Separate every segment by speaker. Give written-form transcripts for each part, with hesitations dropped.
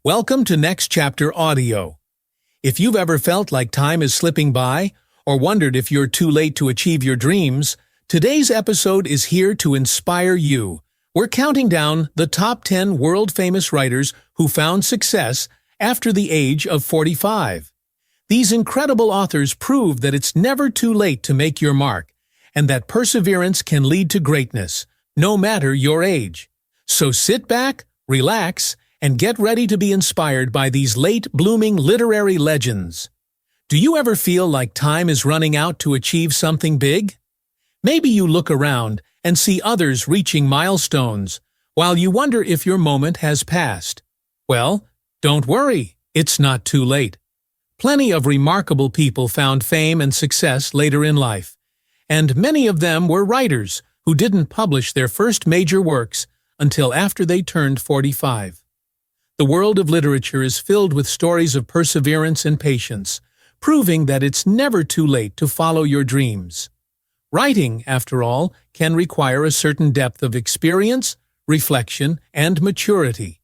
Speaker 1: Welcome to Next Chapter Audio. If you've ever felt like time is slipping by, or wondered if you're too late to achieve your dreams, today's episode is here to inspire you. We're counting down the top 10 world-famous writers who found success after the age of 45. These incredible authors prove that it's never too late to make your mark, and that perseverance can lead to greatness, no matter your age. So sit back, relax, and get ready to be inspired by these late-blooming literary legends. Do you ever feel like time is running out to achieve something big? Maybe you look around and see others reaching milestones, while you wonder if your moment has passed. Well, don't worry, it's not too late. Plenty of remarkable people found fame and success later in life, and many of them were writers who didn't publish their first major works until after they turned 45. The world of literature is filled with stories of perseverance and patience, proving that it's never too late to follow your dreams. Writing, after all, can require a certain depth of experience, reflection, and maturity,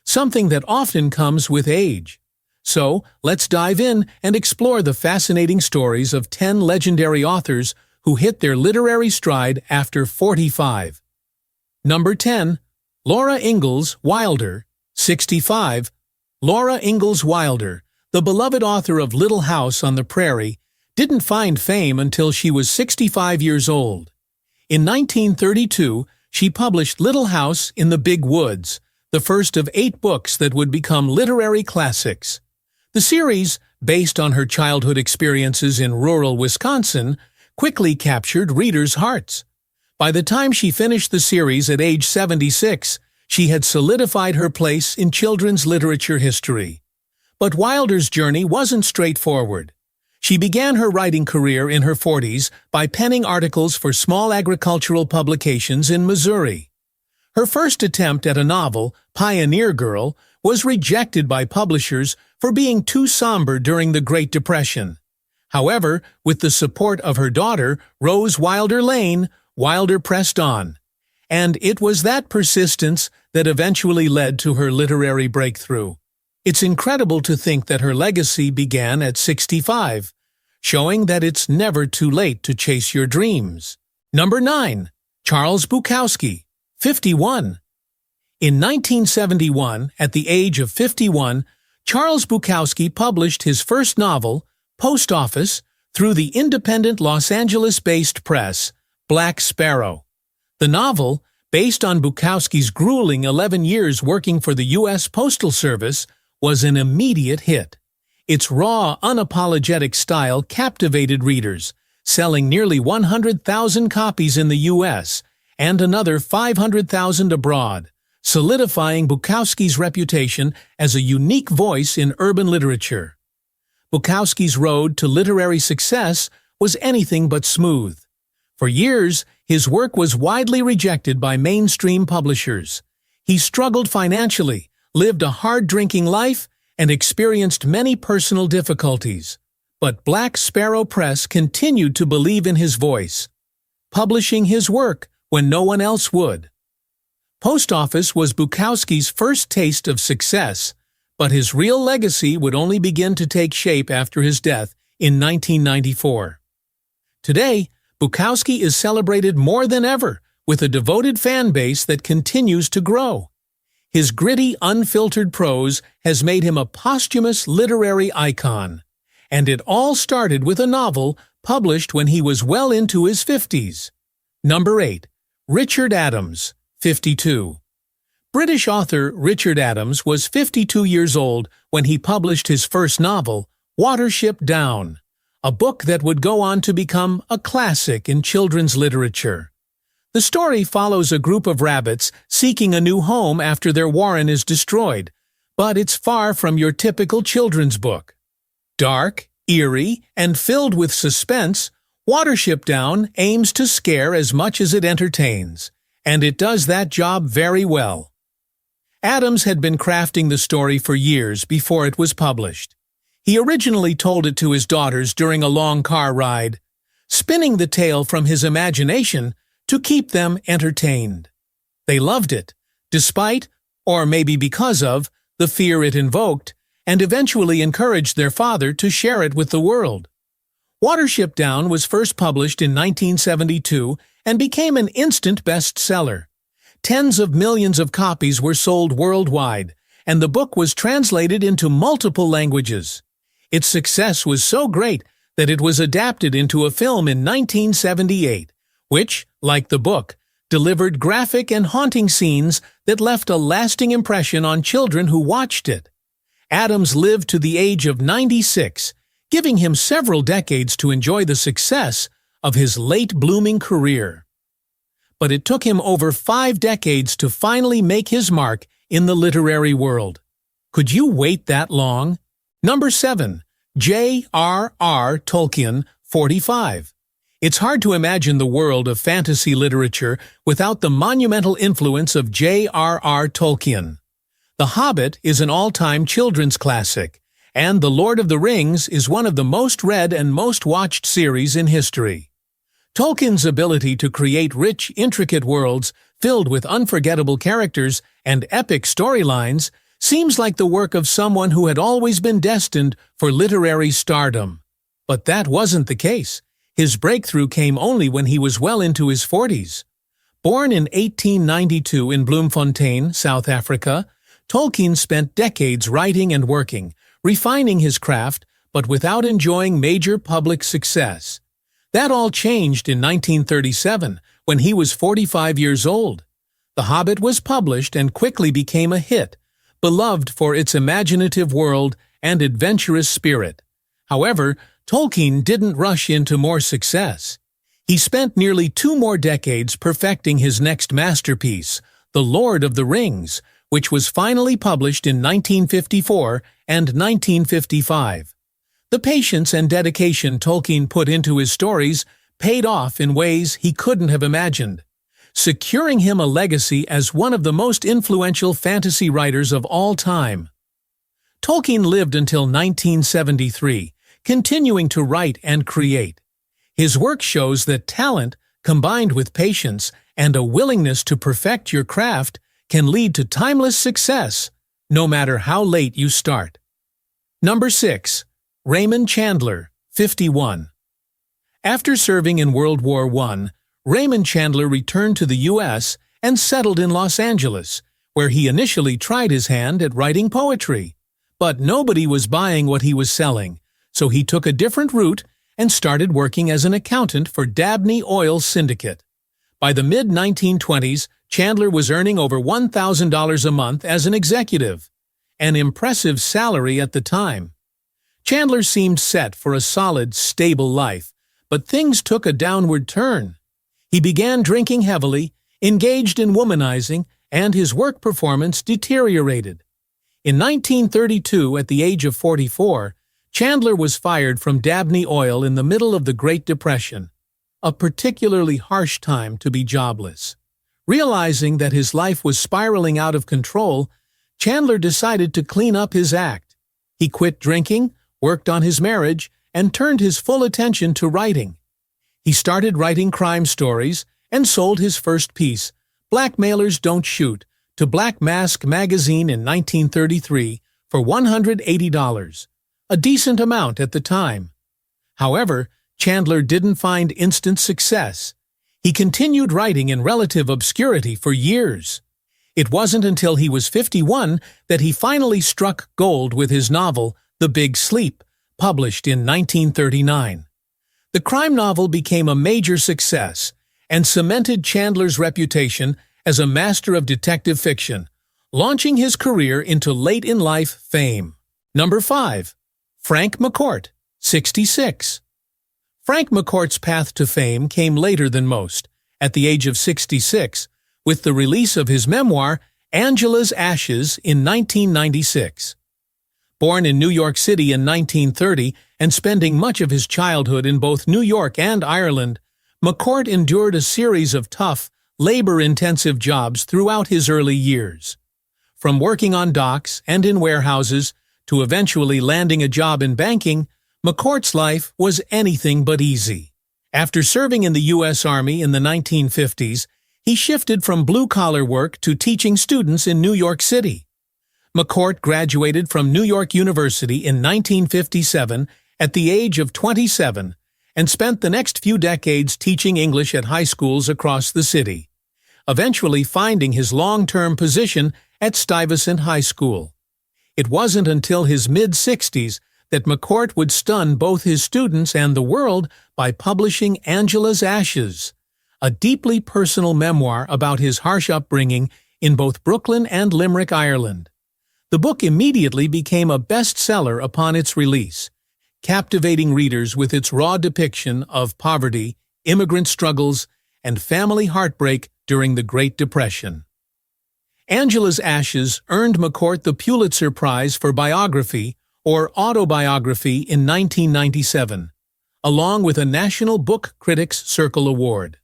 Speaker 1: something that often comes with age. So, let's dive in and explore the fascinating stories of 10 legendary authors who hit their literary stride after 45. Number 10. Laura Ingalls Wilder, 65. Laura Ingalls Wilder, the beloved author of Little House on the Prairie, didn't find fame until she was 65 years old. In 1932, she published Little House in the Big Woods, the first of 8 books that would become literary classics. The series, based on her childhood experiences in rural Wisconsin, quickly captured readers' hearts. By the time she finished the series at age 76, she had solidified her place in children's literature history. But Wilder's journey wasn't straightforward. She began her writing career in her 40s by penning articles for small agricultural publications in Missouri. Her first attempt at a novel, Pioneer Girl, was rejected by publishers for being too somber during the Great Depression. However, with the support of her daughter, Rose Wilder Lane, Wilder pressed on. And it was that persistence that eventually led to her literary breakthrough. It's incredible to think that her legacy began at 65, showing that it's never too late to chase your dreams. Number 9. Charles Bukowski, 51. In 1971, at the age of 51, Charles Bukowski published his first novel, Post Office, through the independent Los Angeles-based press, Black Sparrow. The novel, based on Bukowski's grueling 11 years working for the U.S. Postal Service, was an immediate hit. Its raw, unapologetic style captivated readers, selling nearly 100,000 copies in the U.S. and another 500,000 abroad, solidifying Bukowski's reputation as a unique voice in urban literature. Bukowski's road to literary success was anything but smooth. For years, his work was widely rejected by mainstream publishers. He struggled financially, lived a hard-drinking life, and experienced many personal difficulties. But Black Sparrow Press continued to believe in his voice, publishing his work when no one else would. Post Office was Bukowski's first taste of success, but his real legacy would only begin to take shape after his death in 1994. Today, Bukowski is celebrated more than ever, with a devoted fan base that continues to grow. His gritty, unfiltered prose has made him a posthumous literary icon, and it all started with a novel published when he was well into his 50s. Number 8. Richard Adams, 52. British author Richard Adams was 52 years old when he published his first novel, Watership Down, a book that would go on to become a classic in children's literature. The story follows a group of rabbits seeking a new home after their warren is destroyed, but it's far from your typical children's book. Dark, eerie, and filled with suspense, Watership Down aims to scare as much as it entertains, and it does that job very well. Adams had been crafting the story for years before it was published. He originally told it to his daughters during a long car ride, spinning the tale from his imagination to keep them entertained. They loved it, despite, or maybe because of, the fear it invoked, and eventually encouraged their father to share it with the world. Watership Down was first published in 1972 and became an instant bestseller. Tens of millions of copies were sold worldwide, and the book was translated into multiple languages. Its success was so great that it was adapted into a film in 1978, which, like the book, delivered graphic and haunting scenes that left a lasting impression on children who watched it. Adams lived to the age of 96, giving him several decades to enjoy the success of his late-blooming career. But it took him over 5 decades to finally make his mark in the literary world. Could you wait that long? Number 7. J.R.R. Tolkien, 45. It's hard to imagine the world of fantasy literature without the monumental influence of J.R.R. Tolkien. The Hobbit is an all-time children's classic, and The Lord of the Rings is one of the most read and most watched series in history. Tolkien's ability to create rich, intricate worlds filled with unforgettable characters and epic storylines seems like the work of someone who had always been destined for literary stardom. But that wasn't the case. His breakthrough came only when he was well into his 40s. Born in 1892 in Bloemfontein, South Africa, Tolkien spent decades writing and working, refining his craft, but without enjoying major public success. That all changed in 1937, when he was 45 years old. The Hobbit was published and quickly became a hit, beloved for its imaginative world and adventurous spirit. However, Tolkien didn't rush into more success. He spent nearly 2 more decades perfecting his next masterpiece, The Lord of the Rings, which was finally published in 1954 and 1955. The patience and dedication Tolkien put into his stories paid off in ways he couldn't have imagined, securing him a legacy as one of the most influential fantasy writers of all time. Tolkien lived until 1973, continuing to write and create. His work shows that talent, combined with patience and a willingness to perfect your craft, can lead to timeless success, no matter how late you start. Number 6. Raymond Chandler, 51. After serving in World War I, Raymond Chandler returned to the U.S. and settled in Los Angeles, where he initially tried his hand at writing poetry. But nobody was buying what he was selling, so he took a different route and started working as an accountant for Dabney Oil Syndicate. By the mid-1920s, Chandler was earning over $1,000 a month as an executive, an impressive salary at the time. Chandler seemed set for a solid, stable life, but things took a downward turn. He began drinking heavily, engaged in womanizing, and his work performance deteriorated. In 1932, at the age of 44, Chandler was fired from Dabney Oil in the middle of the Great Depression, a particularly harsh time to be jobless. Realizing that his life was spiraling out of control, Chandler decided to clean up his act. He quit drinking, worked on his marriage, and turned his full attention to writing. He started writing crime stories and sold his first piece, Blackmailers Don't Shoot, to Black Mask magazine in 1933 for $180, a decent amount at the time. However, Chandler didn't find instant success. He continued writing in relative obscurity for years. It wasn't until he was 51 that he finally struck gold with his novel, The Big Sleep, published in 1939. The crime novel became a major success and cemented Chandler's reputation as a master of detective fiction, launching his career into late-in-life fame. Number 5. Frank McCourt, 66. Frank McCourt's path to fame came later than most, at the age of 66, with the release of his memoir, Angela's Ashes, in 1996. Born in New York City in 1930 and spending much of his childhood in both New York and Ireland, McCourt endured a series of tough, labor-intensive jobs throughout his early years. From working on docks and in warehouses to eventually landing a job in banking, McCourt's life was anything but easy. After serving in the U.S. Army in the 1950s, he shifted from blue-collar work to teaching students in New York City. McCourt graduated from New York University in 1957 at the age of 27 and spent the next few decades teaching English at high schools across the city, eventually finding his long-term position at Stuyvesant High School. It wasn't until his mid-60s that McCourt would stun both his students and the world by publishing Angela's Ashes, a deeply personal memoir about his harsh upbringing in both Brooklyn and Limerick, Ireland. The book immediately became a bestseller upon its release, captivating readers with its raw depiction of poverty, immigrant struggles, and family heartbreak during the Great Depression. Angela's Ashes earned McCourt the Pulitzer Prize for Biography or Autobiography in 1997, along with a National Book Critics Circle Award.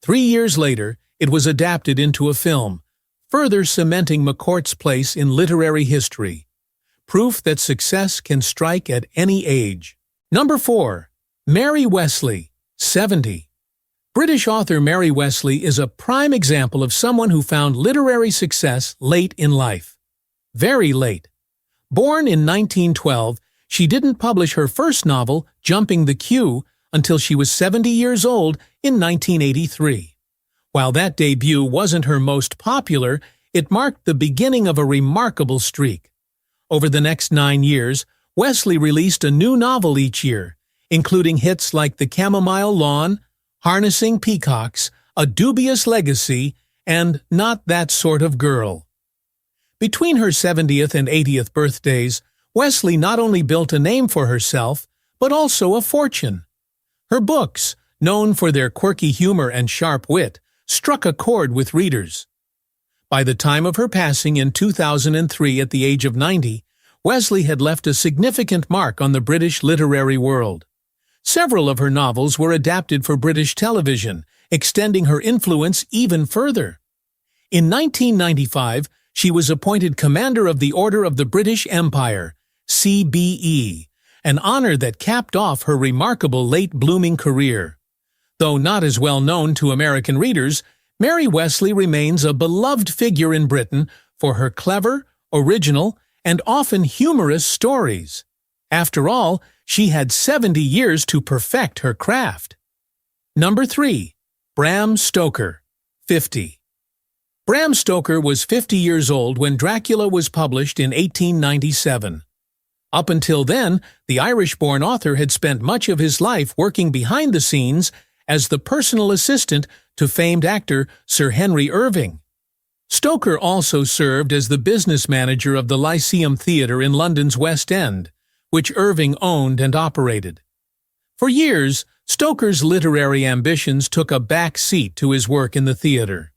Speaker 1: 3 years later, it was adapted into a film, further cementing McCourt's place in literary history. Proof that success can strike at any age. Number 4. Mary Wesley, 70. British author Mary Wesley is a prime example of someone who found literary success late in life. Very late. Born in 1912, she didn't publish her first novel, Jumping the Queue, until she was 70 years old in 1983. While that debut wasn't her most popular, it marked the beginning of a remarkable streak. Over the next 9 years, Wesley released a new novel each year, including hits like The Chamomile Lawn, Harnessing Peacocks, A Dubious Legacy, and Not That Sort of Girl. Between her 70th and 80th birthdays, Wesley not only built a name for herself, but also a fortune. Her books, known for their quirky humor and sharp wit, struck a chord with readers. By the time of her passing in 2003 at the age of 90, Wesley had left a significant mark on the British literary world. Several of her novels were adapted for British television, extending her influence even further. In 1995, she was appointed Commander of the Order of the British Empire, CBE, an honor that capped off her remarkable late-blooming career. Though not as well known to American readers, Mary Wesley remains a beloved figure in Britain for her clever, original, and often humorous stories. After all, she had 70 years to perfect her craft. Number 3. Bram Stoker, 50. Bram Stoker was 50 years old when Dracula was published in 1897. Up until then, the Irish-born author had spent much of his life working behind the scenes as the personal assistant to famed actor Sir Henry Irving. Stoker also served as the business manager of the Lyceum Theatre in London's West End, which Irving owned and operated. For years, Stoker's literary ambitions took a back seat to his work in the theatre.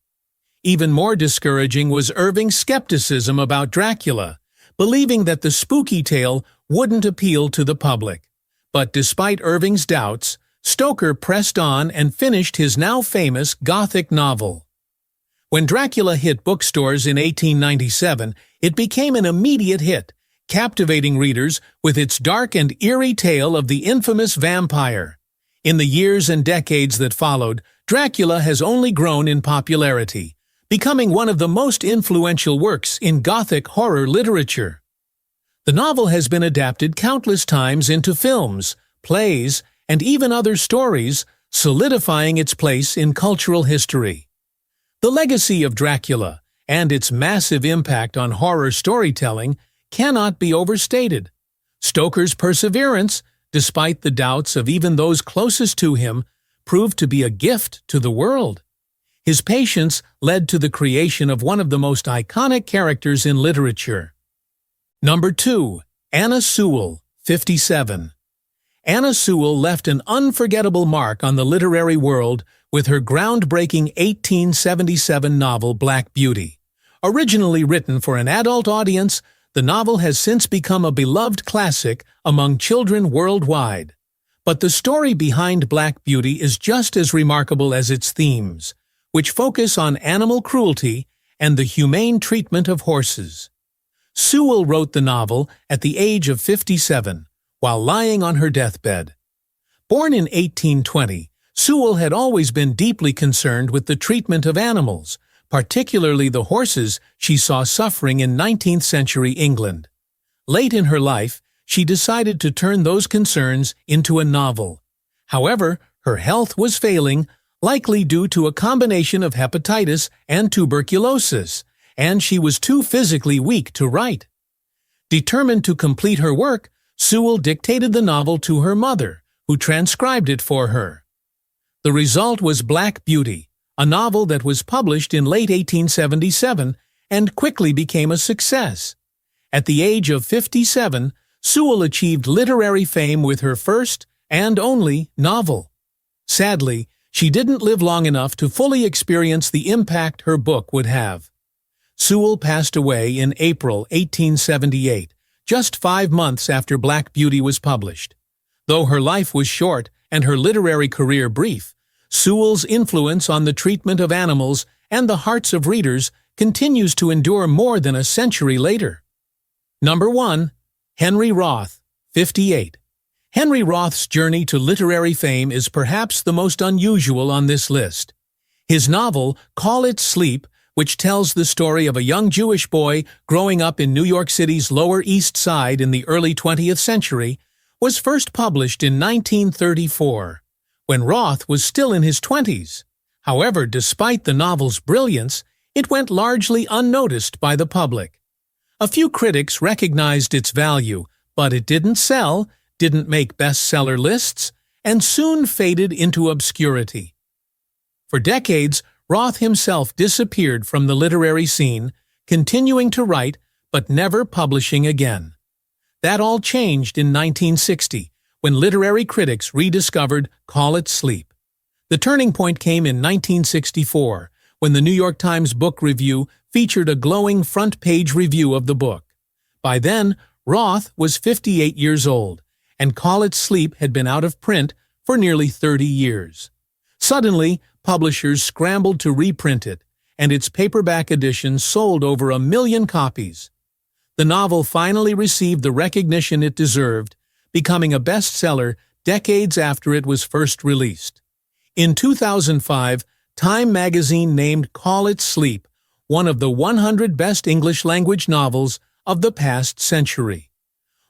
Speaker 1: Even more discouraging was Irving's skepticism about Dracula, believing that the spooky tale wouldn't appeal to the public. But despite Irving's doubts, Stoker pressed on and finished his now famous Gothic novel. When Dracula hit bookstores in 1897, it became an immediate hit, captivating readers with its dark and eerie tale of the infamous vampire. In the years and decades that followed, Dracula has only grown in popularity, becoming one of the most influential works in Gothic horror literature. The novel has been adapted countless times into films, plays, and even other stories, solidifying its place in cultural history. The legacy of Dracula and its massive impact on horror storytelling cannot be overstated. Stoker's perseverance, despite the doubts of even those closest to him, proved to be a gift to the world. His patience led to the creation of one of the most iconic characters in literature. Number 2. Anna Sewell, 57. Anna Sewell left an unforgettable mark on the literary world with her groundbreaking 1877 novel Black Beauty. Originally written for an adult audience, the novel has since become a beloved classic among children worldwide. But the story behind Black Beauty is just as remarkable as its themes, which focus on animal cruelty and the humane treatment of horses. Sewell wrote the novel at the age of 57, while lying on her deathbed. Born in 1820, Sewell had always been deeply concerned with the treatment of animals, particularly the horses she saw suffering in 19th-century England. Late in her life, she decided to turn those concerns into a novel. However, her health was failing, likely due to a combination of hepatitis and tuberculosis, and she was too physically weak to write. Determined to complete her work, Sewell dictated the novel to her mother, who transcribed it for her. The result was Black Beauty, a novel that was published in late 1877 and quickly became a success. At the age of 57, Sewell achieved literary fame with her first and only novel. Sadly, she didn't live long enough to fully experience the impact her book would have. Sewell passed away in April 1878, just 5 months after Black Beauty was published. Though her life was short and her literary career brief, Sewell's influence on the treatment of animals and the hearts of readers continues to endure more than a century later. Number 1. Henry Roth, 58. Henry Roth's journey to literary fame is perhaps the most unusual on this list. His novel, Call It Sleep, which tells the story of a young Jewish boy growing up in New York City's Lower East Side in the early 20th century, was first published in 1934, when Roth was still in his 20s. However, despite the novel's brilliance, it went largely unnoticed by the public. A few critics recognized its value, but it didn't sell, didn't make bestseller lists, and soon faded into obscurity. For decades, Roth himself disappeared from the literary scene, continuing to write but never publishing again. That all changed in 1960, when literary critics rediscovered Call It Sleep. The turning point came in 1964, when the New York Times Book Review featured a glowing front-page review of the book. By then, Roth was 58 years old, and Call It Sleep had been out of print for nearly 30 years. Suddenly, publishers scrambled to reprint it, and its paperback edition sold over 1 million copies. The novel finally received the recognition it deserved, becoming a bestseller decades after it was first released. In 2005, Time magazine named Call It Sleep one of the 100 best English-language novels of the past century.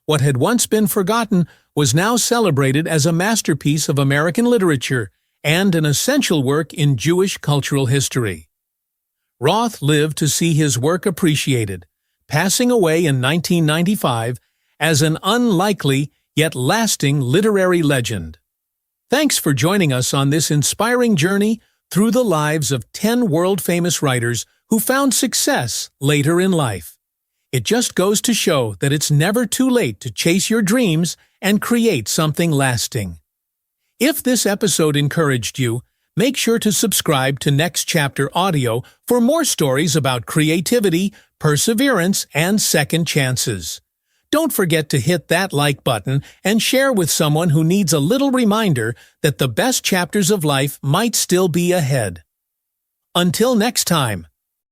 Speaker 1: What had once been forgotten was now celebrated as a masterpiece of American literature and an essential work in Jewish cultural history. Roth lived to see his work appreciated, passing away in 1995 as an unlikely yet lasting literary legend. Thanks for joining us on this inspiring journey through the lives of 10 world-famous writers who found success later in life. It just goes to show that it's never too late to chase your dreams and create something lasting. If this episode encouraged you, make sure to subscribe to Next Chapter Audio for more stories about creativity, perseverance, and second chances. Don't forget to hit that like button and share with someone who needs a little reminder that the best chapters of life might still be ahead. Until next time.